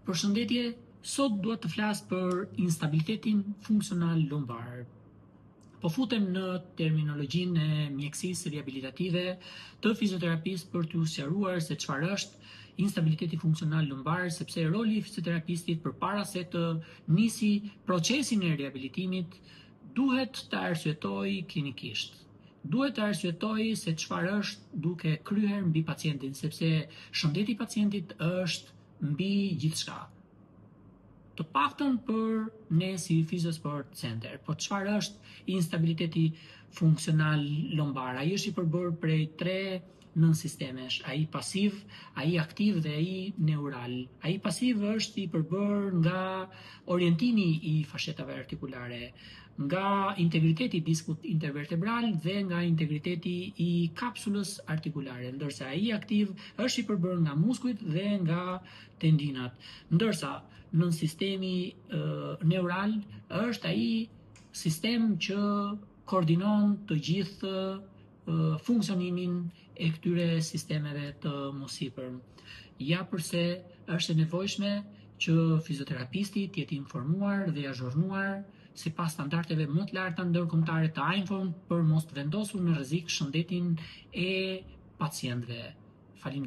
Përshëndetje, sot duhet të flas për instabilitetin funksional lumbar. Po futem në terminologjinë e mjekësisë riabilitative të fizioterapisë për t'ju sqaruar se çfarë është instabiliteti funksional lumbar, sepse roli i fizioterapistit përpara se të nisi procesin e riabilitimit duhet të arsyetoj klinikisht. Duhet të arsyetoj se çfarë është duke kryer mbi pacientin, sepse shëndeti i pacientit është mbi gjithçka. Të paktën për ne si Physiosport Center. Po çfarë është instabiliteti funksional lumbar? Ai është i përbërë prej 3 nënsistemesh, ai pasiv, ai aktiv dhe ai neural. Ai pasiv është i përbërë nga orientimi i fashetave artikulare, nga integriteti i diskut intervertebral dhe nga integriteti i kapsulës artikulare, ndërsa ai aktiv është i përbërë nga muskujt dhe nga tendinat, ndërsa nënsistemi neural është ai sistem që koordinon të gjithë funksionimin e këtyre sistemeve të mosipërm. Ja pse është e nevojshme që fizioterapisti të jetë informuar dhe azhurnuar sipas standardeve më të larta ndërkombëtare të AINFOM për mos të vendosur në rrezik shëndetin e pacientëve. Faleminderit.